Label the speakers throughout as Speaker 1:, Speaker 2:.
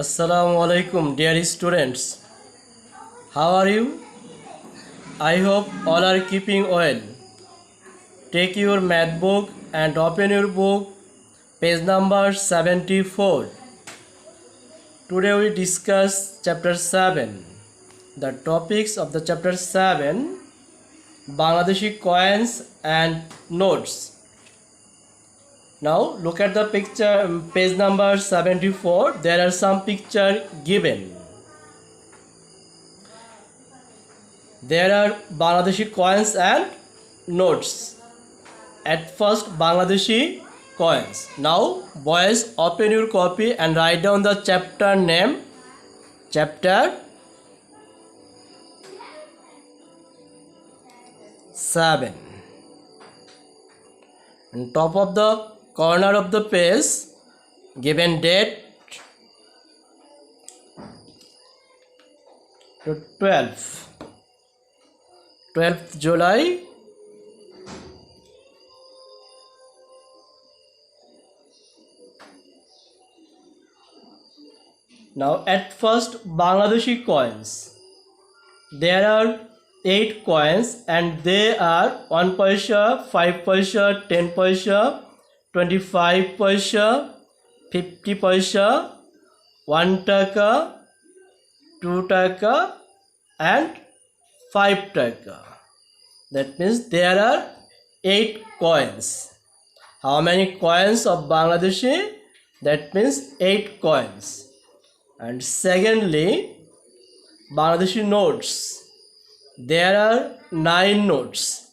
Speaker 1: Assalamu alaikum, dear students. How are you? I hope all are keeping well. Take your math book and open your book, page number 74. Today we discuss chapter 7. The topics of the chapter 7, Bangladeshi coins and notes. Now look at the picture, page number 74. There are some picture given. There are Bangladeshi coins and notes. At first, Bangladeshi coins. Now, boys, open your copy and write down the chapter name. Chapter 7. On top of the corner of the page, given date to 12th July 2022. Now at first, Bangladeshi coins. There are 8 coins and they are 1 paisa, 5 paisa, 10 paisa, 25 paisa, 50 paisa, 1 taka, 2 taka and 5 taka. That means there are 8 coins. How many coins of Bangladeshi? That means 8 coins. And secondly, Bangladeshi notes. There are 9 notes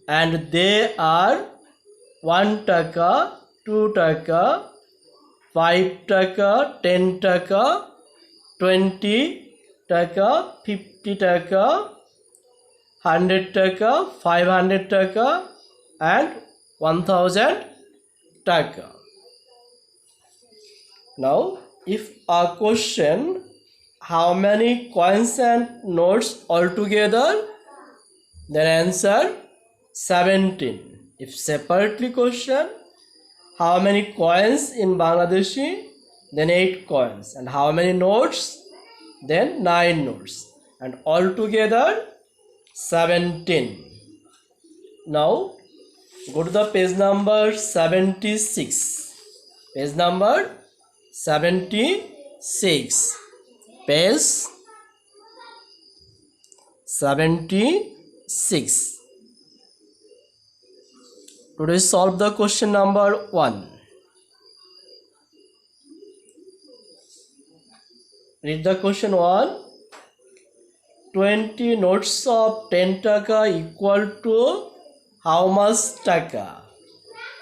Speaker 1: and they are 1 taka, 2 taka, 5 taka, 10 taka, 20 taka, 50 taka, 100 taka, 500 taka and 1000 taka. Now, if a question, how many coins and notes altogether? Then answer 17. If separately question, how many coins in Bangladeshi? Then 8 coins. And how many notes? Then 9 notes. And altogether 17. Now go to the page number 76. Page number 76. Page 76. Today solve the question number 1. Read the question 1. 20 notes of 10 taka equal to how much taka?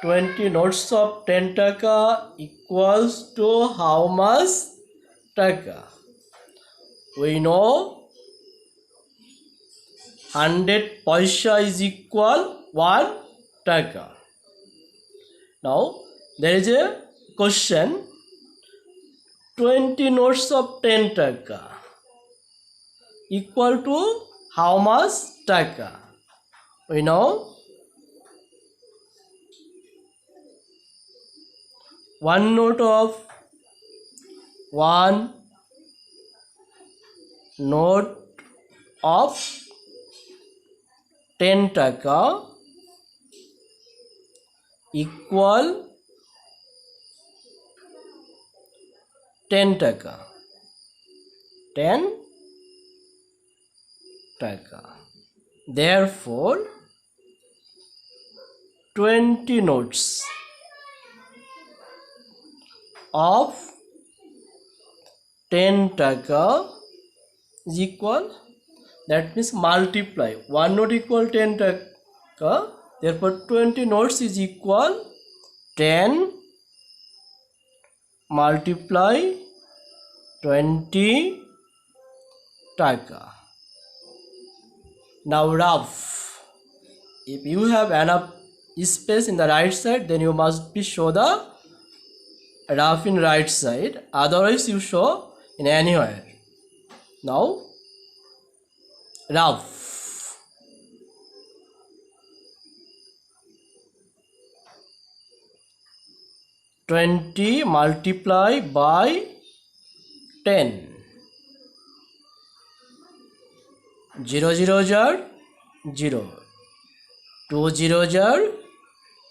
Speaker 1: 20 notes of 10 taka equals to how much taka? We know 100 paisa is equal 1 taka. Now there is a question, 20 notes of 10 taka equal to how much taka? We know 1 note of 10 taka equal 10 taka. 10 taka. Therefore, 20 notes of 10 taka is equal, that means multiply 1 note equal 10 taka, therefore 20 notes is equal 10 multiply 20 taka. Now rough. If you have enough space in the right side, then you must be show the rough in right side, otherwise you show in anywhere. Now rough. 20 multiply by 10. 0 0 jar 0. 2 0 jar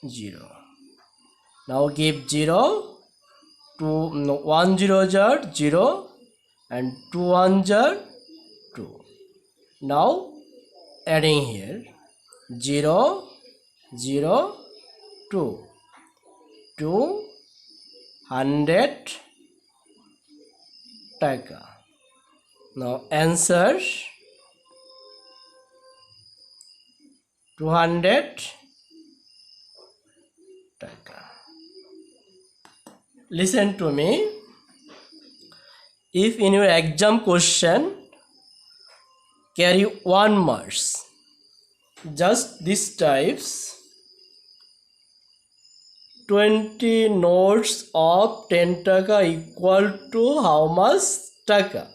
Speaker 1: 0. Now give 0. 1 0 jar 0 and 2 1 jar 2. Now adding here 0 0 2. 200 taka. Now answer 200 taka. Listen to me. If in your exam question carry 1 marks, just these types 20 notes of 10 taka equal to how much taka?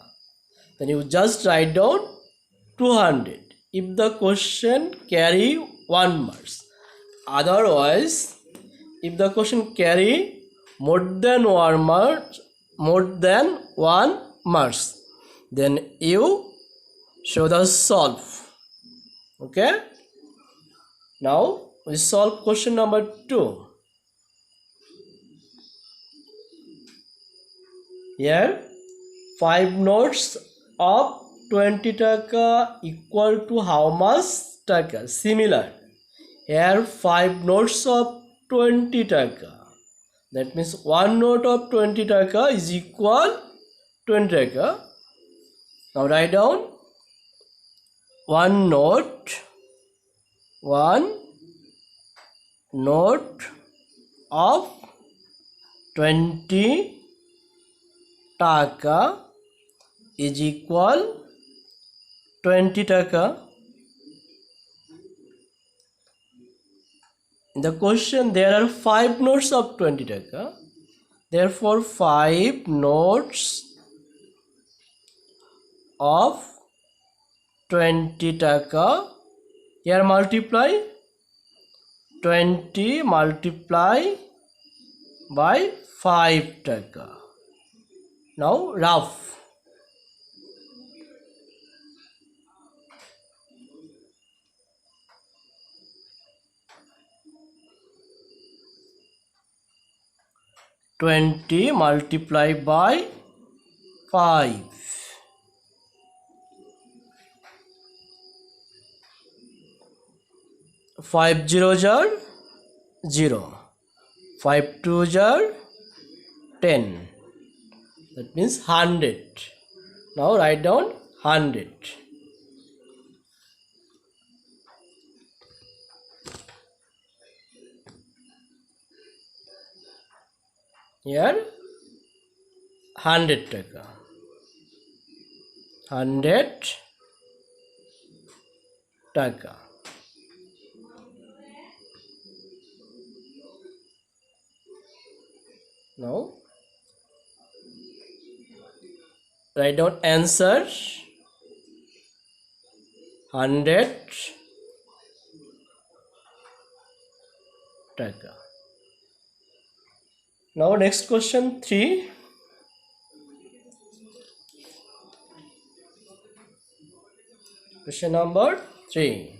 Speaker 1: Then you just write down 200 if the question carry 1 marks. Otherwise, if the question carry more than 1 marks, then you show the solve. Okay, now we solve question number 2. Here 5 notes of 20 taka equal to how much taka? Similar, here 5 notes of 20 taka, that means 1 note of 20 taka is equal 20 taka. Now write down 1 note of 20 taka is equal 20 taka. In the question there are 5 notes of 20 taka, therefore 5 notes of 20 taka, here multiply 20 multiply by 5 taka. Now rough. Twenty multiply by 5. 5 0 jar 0. 5 2 jar 10. That means 100. Now write down 100. Here 100 taka. 100 taka. Now write down answer 100 taka. Now next question 3. Question number 3.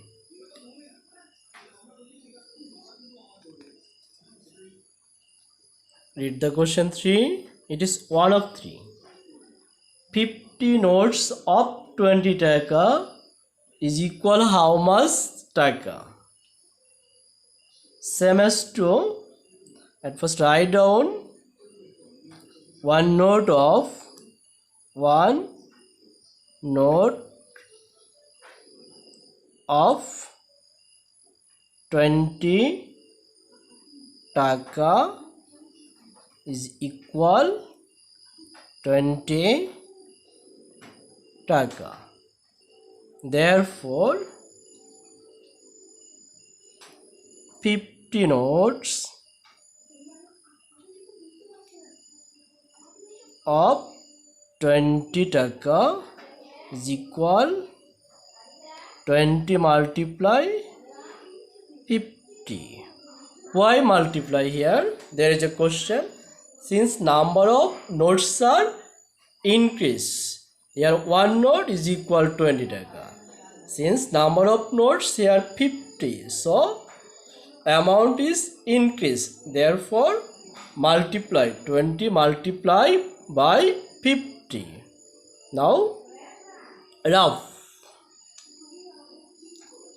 Speaker 1: Read the question 3. It is 1 of 3. 50 notes of 20 taka is equal how much taka? Same as 2. At first write down 1 note of 20 taka is equal 20 taka. Therefore 50 notes of 20 taka is equal 20 multiply 50. Why multiply here? There is a question. Since number of notes are increase. Here 1 note is equal 20 taka. Since number of notes here 50, so amount is increase. Therefore multiply 20 multiply by 50. Now rough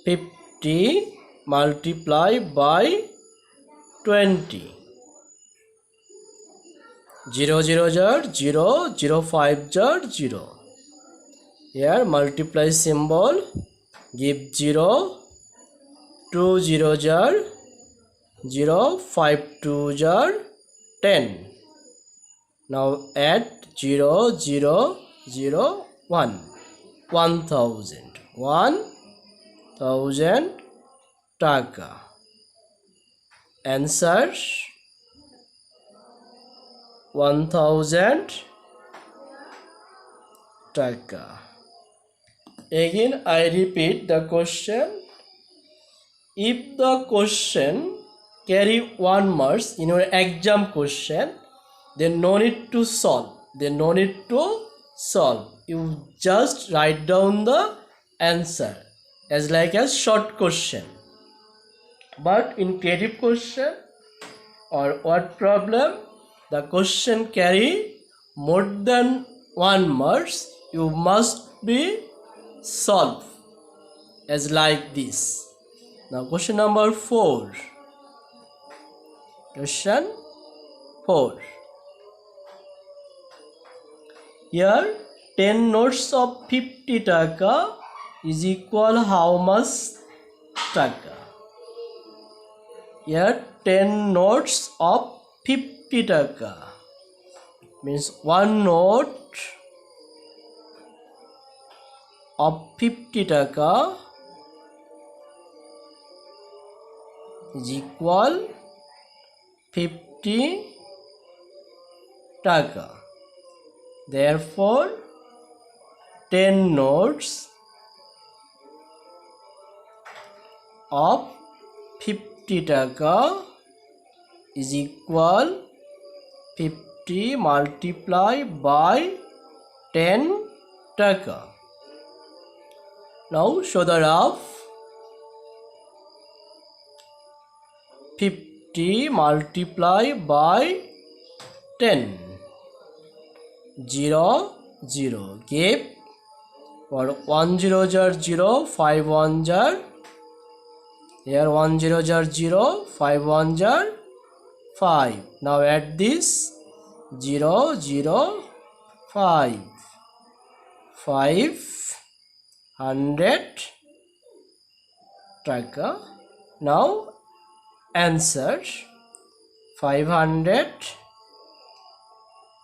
Speaker 1: 50 multiply by 20. 0 0 jar 0 0 5 jar 0. Here multiply symbol, give 0 2 0 jar 0 5 2 jar 10. Now add 0 0 0 1. 1000 taka. Answer 1000 taka. Again I repeat the question. If the question carry 1 marks in your exam question, then no need to solve. You just write down the answer as like a short question. But in creative question or word problem, the question carry more than 1 marks. You must be solve as like this. Now question number 4. Question 4. Here 10 notes of 50 taka is equal how much taka? Here 10 notes of 50 taka means 1 note of 50 taka is equal 50 taka. Therefore 10 notes of 50 taka is equal 50 multiplied by 10 taka. Now show the rough. 50 multiplied by 10. 0 0 give for 1 0 jar 0 5 1 jar. Here 1 0 jar 0 5 1 jar 5. Now add this 0 0 5 500 taka. Now answer 500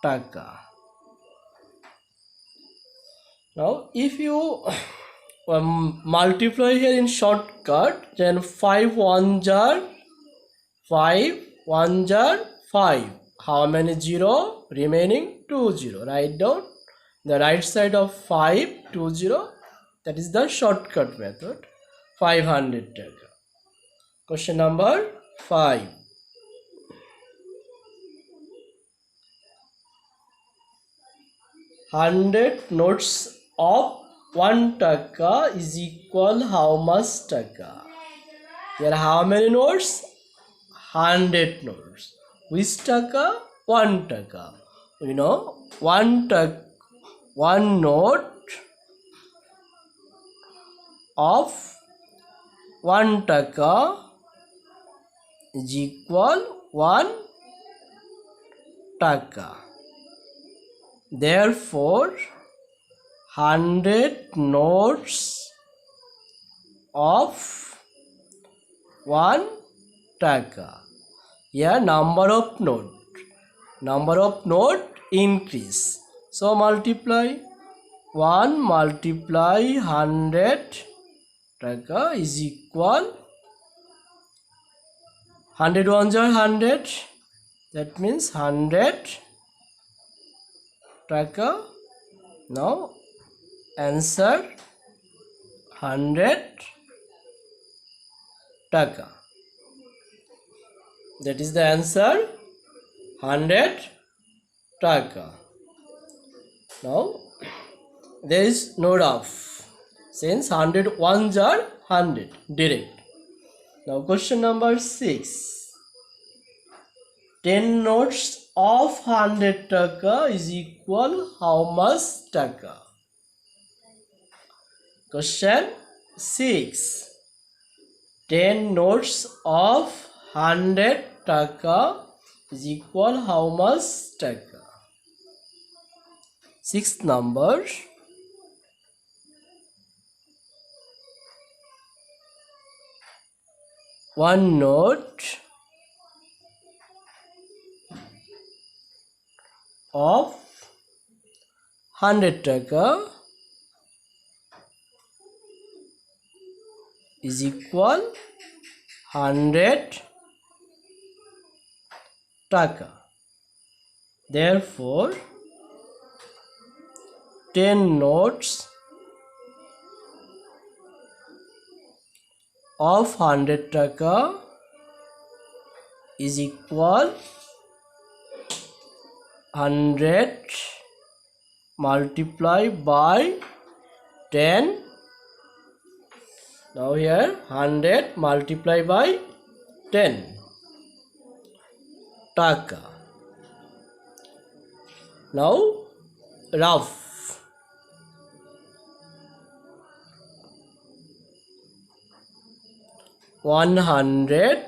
Speaker 1: taka. Now if you multiply here in shortcut, then 5 1 jar 5 1 jar 5. How many 0 remaining? 2 0. Write down the right side of 5 2 0. That is the shortcut method. 500 taka. Question number 5. 100 notes of 1 taka is equal how much taka? There are how many notes? 100 notes. Which taka? 1 taka. You know 1 note of 1 taka is equal 1 taka. Therefore 100 notes of 1 taka. Here number of note increase. So multiply 1 multiply 100 taka is equal 100 ones are 100. That means 100 taka. Now answer 100 taka. That is the answer 100 taka. Now there is no rough, since 100 ones are 100 direct. Now question number 6. 10 notes of 100 taka is equal how much taka? Question 6. 10 notes of 100 taka is equal how much taka? Sixth number. One note of 100 taka is equal 100 taka. Therefore, 10 notes of 100 taka is equal 100 multiplied by 10. Now here 100 multiplied by 10 taka. Now rough. 100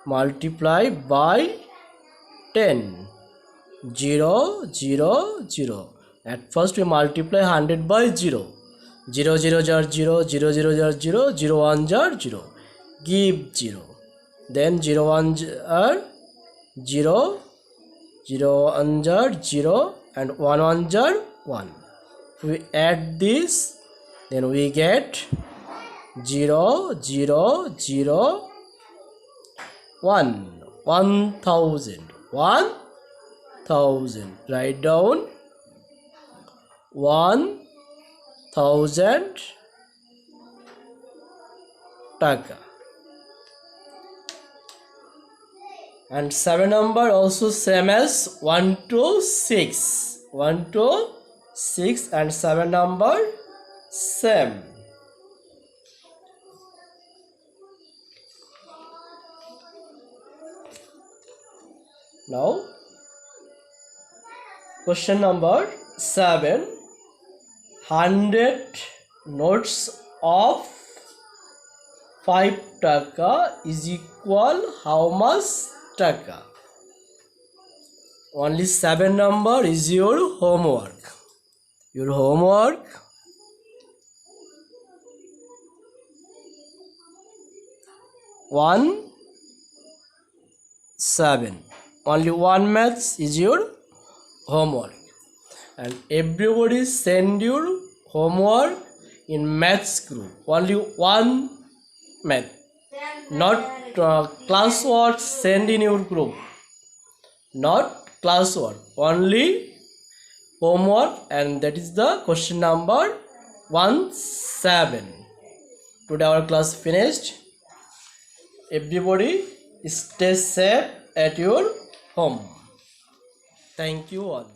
Speaker 1: multiplied by 10. 0, 0, 0. At first we multiply 100 by 0. 0, 0 jar 0, 0, 0 jar 0, 0, 1 jar 0. Give 0. Then 0, 1 jar 0, 0, 1 jar 0, and 1, 1 jar 1. If we add this, then we get 0, 0, 0, 1. 1000. 1000. Write down 1000 taka. And 7 number also same as 1 to 6. 1 to 6 and 7 number same. Now question number 7. 100 notes of 5 taka is equal how much taka? Only 7 number is your homework. Your homework. 1, 7. Only one maths is your homework. And everybody send your homework in maths group. Only one math. Not classwork send in your group. Not classwork. Only homework, and that is the question number 17. Today our class finished. Everybody stay safe at your home. Thank you all.